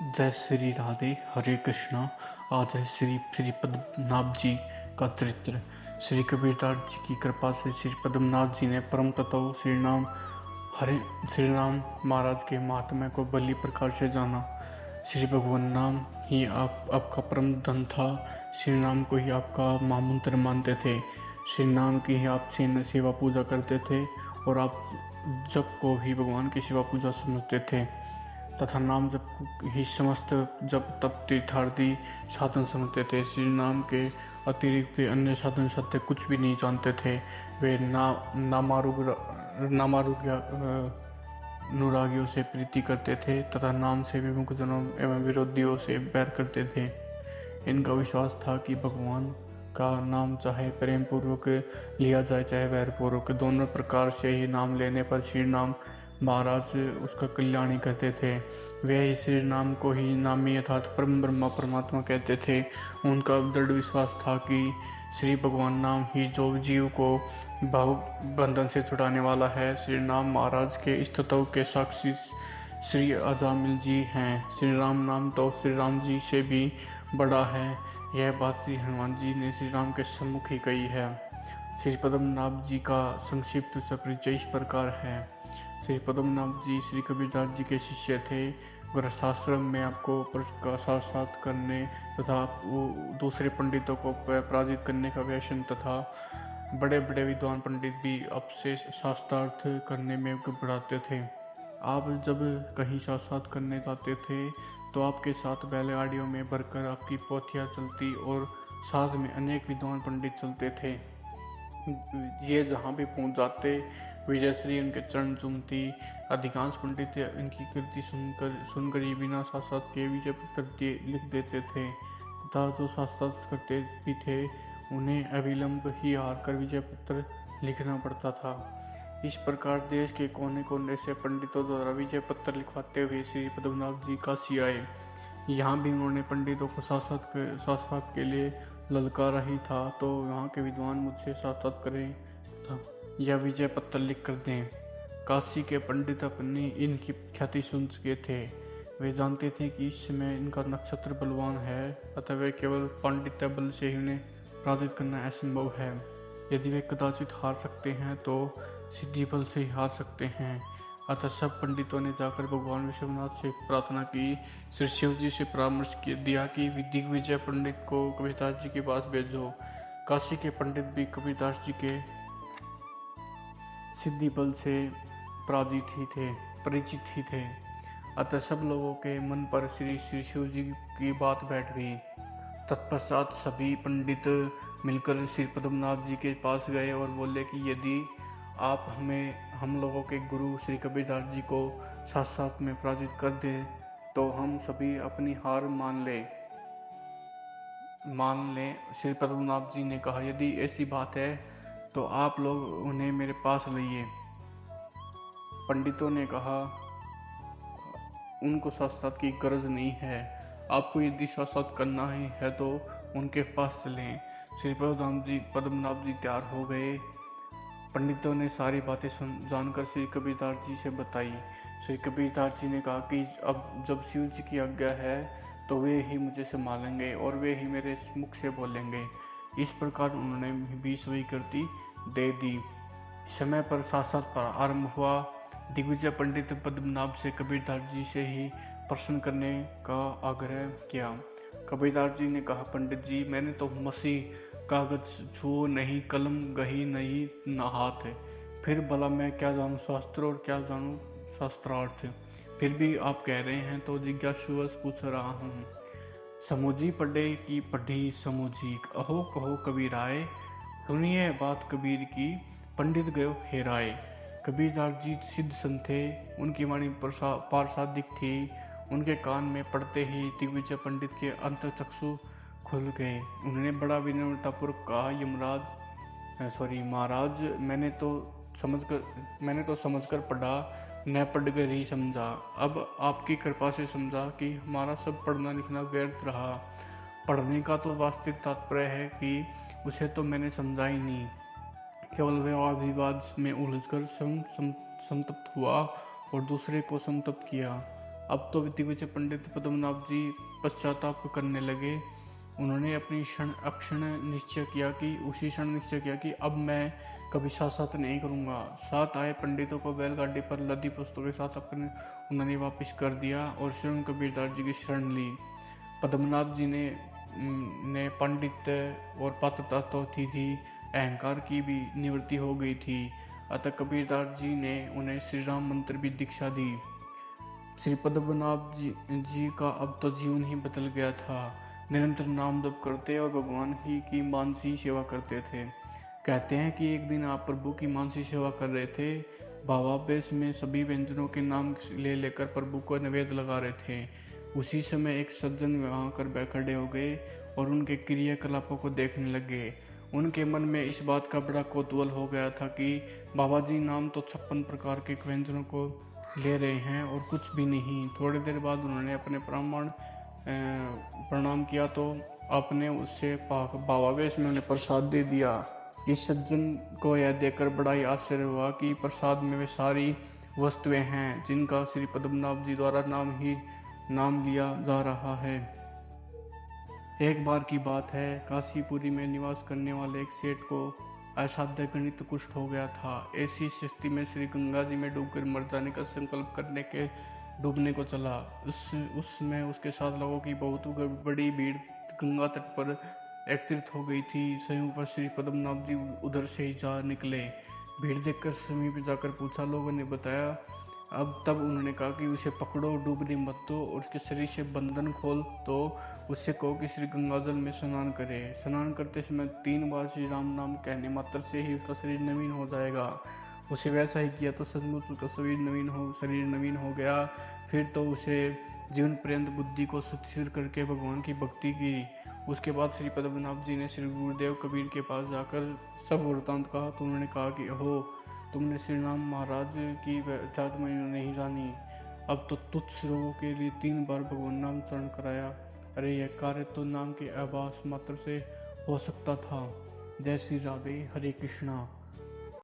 जय श्री राधे। हरे कृष्णा। आज है श्री श्री पद्मनाभ जी का चरित्र। श्री कबीरदास जी की कृपा से श्री पद्मनाभ जी ने परम तत्व श्री राम महाराज के महात्म्य को भली प्रकार से जाना। श्री भगवान नाम ही आपका परम धन था। श्री नाम को ही आपका महामंत्र मानते थे। श्री नाम की ही आप सेवा पूजा करते थे और आप जप को ही भगवान की सेवा पूजा समझते थे तथा नाम जप ही समस्त जप तप तीर्थार्थी साधन समझते थे। श्री नाम के अतिरिक्त अन्य साधन सत्य कुछ भी नहीं जानते थे। वे नामारूग्य अनुरागियों से प्रीति करते थे तथा नाम से विमुख जनों एवं विरोधियों से बैर करते थे। इनका विश्वास था कि भगवान का नाम चाहे प्रेम पूर्वक लिया जाए चाहे वैर पूर्वक, दोनों प्रकार से ही नाम लेने पर श्री नाम महाराज उसका कल्याण ही करते थे। वे ही श्री नाम को ही नामी अर्थात परम ब्रह्मा परमात्मा कहते थे। उनका दृढ़ विश्वास था कि श्री भगवान नाम ही जो जीव को भाव बंधन से छुड़ाने वाला है। श्री नाम महाराज के इस तत्व के साक्षी श्री अजामिल जी हैं। श्री राम नाम तो श्री राम जी से भी बड़ा है। यह बात श्री हनुमान जी ने श्री राम के सम्मुख ही कही है। श्री पद्मनाभ जी का संक्षिप्त परिचय इस प्रकार है। श्री पद्मनाभ जी श्री कबीरदास जी के शिष्य थे। गृहस्थाश्रम में आपको साक्षात करने तथा दूसरे पंडितों को पराजित करने का व्यसन तथा बड़े बड़े विद्वान पंडित भी आपसे शास्त्रार्थ करने में बढ़ाते थे। आप जब कहीं शास्त्रार्थ करने जाते थे तो आपके साथ बैलगाड़ियों में भरकर आपकी पोथियाँ चलती और साथ में अनेक विद्वान पंडित चलते थे। ये जहाँ भी पहुँच जाते विजयश्री उनके चरण चूमती। अधिकांश पंडित इनकी कृति सुनकर ही बिना शास्त्रार्थ के विजय पत्र लिख देते थे तथा जो शास्त्रार्थ करते भी थे उन्हें अविलंब ही हार कर विजय पत्र लिखना पड़ता था। इस प्रकार देश के कोने कोने से पंडितों द्वारा विजय पत्र लिखवाते हुए श्री पद्मनाभ जी काशी आए। यहाँ भी उन्होंने पंडितों को शास्त्रार्थ के लिए ललकारा ही था तो यहाँ के विद्वान मुझसे शास्त्रार्थ करें था या विजय पत्र लिख कर दें। काशी के पंडित अपनी इनकी ख्याति सुन चुके थे। वे जानते थे कि इस समय इनका नक्षत्र बलवान है अतः वे केवल पांडित्य बल से ही उन्हें पराजित करना असंभव है। यदि वे कदाचित हार सकते हैं तो सिद्धि बल से ही हार सकते हैं। अतः सब पंडितों ने जाकर भगवान विश्वनाथ से प्रार्थना की। श्री शिव जी से परामर्श दिया कि दिग्विजय पंडित को कबीरदास जी के पास भेजो। काशी के पंडित भी कबीरदास जी के सिद्धि बल से परिचित ही थे। अतः सब लोगों के मन पर श्री शिव जी की बात बैठ गई। तत्पश्चात सभी पंडित मिलकर श्री पद्मनाभ जी के पास गए और बोले कि यदि आप हम लोगों के गुरु श्री कबीरदास जी को साथ में पराजित कर दे तो हम सभी अपनी हार मान लें। श्री पद्मनाभ जी ने कहा यदि ऐसी बात है तो आप लोग उन्हें मेरे पास लाइए। पंडितों ने कहा उनको शास्त्रार्थ की गरज नहीं है, आपको यदि शास्त्रार्थ करना ही है तो उनके पास चलें। श्री पद्मनाभ जी तैयार हो गए। पंडितों ने सारी बातें जानकर श्री कबीरदास जी से बताई। श्री कबीरदास जी ने कहा कि अब जब शिव जी की आज्ञा है तो वे ही मुझे संभालेंगे और वे ही मेरे मुख से बोलेंगे। इस प्रकार उन्होंने भी स्वीकृति दे दी। समय पर शास्त्रार्थ आरंभ हुआ। दिग्विजय पंडित पद्मनाभ से कबीरदास जी से ही प्रश्न करने का आग्रह किया। कबीरदास जी ने कहा पंडित जी मैंने तो मसीह कागज छुओ नहीं, कलम गही नहीं न हाथ है, फिर भला मैं क्या जानूँ शास्त्र और क्या जानूँ शास्त्रार्थ। फिर भी आप कह रहे हैं तो जिज्ञासुवश पूछ रहा हूँ। समूजी पढ़े की पढ़ी समूजी, अहो कहो कबीराए, सुनिए बात कबीर की पंडित गयो हेराए। कबीरदास जी सिद्ध संत थे, उनकी वाणी पारसादिक थी। उनके कान में पड़ते ही दिग्विजय पंडित के अंतचक्षु खुल गए। उन्होंने बड़ा विनम्रतापूर्वक कहा महाराज मैंने तो समझकर पढ़ा, न पढ़कर ही समझा। अब आपकी कृपा से समझा कि हमारा सब पढ़ना लिखना व्यर्थ रहा। पढ़ने का तो वास्तविक तात्पर्य है कि उसे तो मैंने समझा ही नहीं, केवल वाद विवाद में उलझकर संतप्त हुआ और दूसरे को संतप्त किया। अब तो दिग्विजय पंडित पद्मनाभ जी पश्चाताप करने लगे। उन्होंने अपनी उसी क्षण निश्चय किया कि अब मैं कभी साथ नहीं करूँगा। साथ आए पंडितों को बैलगाड़ी पर लदी पुस्तकों के साथ उन्होंने वापस कर दिया और स्वयं कबीरदास जी की शरण ली। पद्मनाभ जी ने पंडित और पात्रता तो थी, अहंकार की भी निवृत्ति हो गई थी। अतः कबीरदास जी ने उन्हें श्री राम मंत्र भी दीक्षा दी। श्री पद्मनाभ जी का अब तो जीवन ही बदल गया था। निरंतर नाम जप करते और भगवान ही की मानसी सेवा करते थे। कहते हैं कि एक दिन आप प्रभु की मानसी सेवा कर रहे थे। भावावेश में सभी व्यंजनों के नाम लेकर प्रभु को नैवेद्य लगा रहे थे। उसी समय एक सज्जन वहां कर खड़े हो गए और उनके क्रियाकलापों को देखने लगे। उनके मन में इस बात का बड़ा कौतूहल हो गया था कि बाबा जी नाम तो 56 प्रकार के व्यंजनों को ले रहे हैं और कुछ भी नहीं। थोड़ी देर बाद उन्होंने अपने प्रणाम किया तो आपने उससे भावावेश में उन्हें प्रसाद दे दिया। इस सज्जन को यह देखकर बड़ा ही आश्चर्य हुआ कि प्रसाद में वे सारी वस्तुएं हैं जिनका श्री पद्मनाभ जी द्वारा नाम लिया जा रहा है। एक बार की बात है, काशीपुरी में निवास करने वाले एक सेठ को असाध्य गणित कुष्ठ हो गया था। ऐसी स्थिति में श्री गंगा जी में डूबकर मर जाने का संकल्प करने के डूबने को चला। उसमें उसके साथ लोगों की बहुत बड़ी भीड़ गंगा तट पर एकत्रित हो गई थी। स्वयं पर श्री पद्मनाभ जी उधर से ही जा निकले। भीड़ देखकर समीप जाकर पूछा, लोगों ने बताया। तब उन्होंने कहा कि उसे पकड़ो, डूबने मत दो और उसके शरीर से बंधन खोल दो। उससे कहो कि श्री गंगाजल में स्नान करे। स्नान करते समय 3 बार श्री राम नाम कहने मात्र से ही उसका शरीर नवीन हो जाएगा। उसे वैसा ही किया तो सचमुच उसका शरीर नवीन हो गया। फिर तो उसे जीवन पर्यंत बुद्धि को सुस्थिर करके भगवान की भक्ति की। उसके बाद श्री पद्मनाभ जी ने श्री गुरुदेव कबीर के पास जाकर सब वृत्तांत कहा तो उन्होंने कहा कि हो, तुमने श्री राम महाराज की जात में नहीं जानी। अब तो तुच्छ रोगों के लिए 3 बार भगवान नाम चरण कराया। अरे यह कार्य तो नाम के आभास मात्र से हो सकता था। जय श्री राधे, हरे कृष्णा।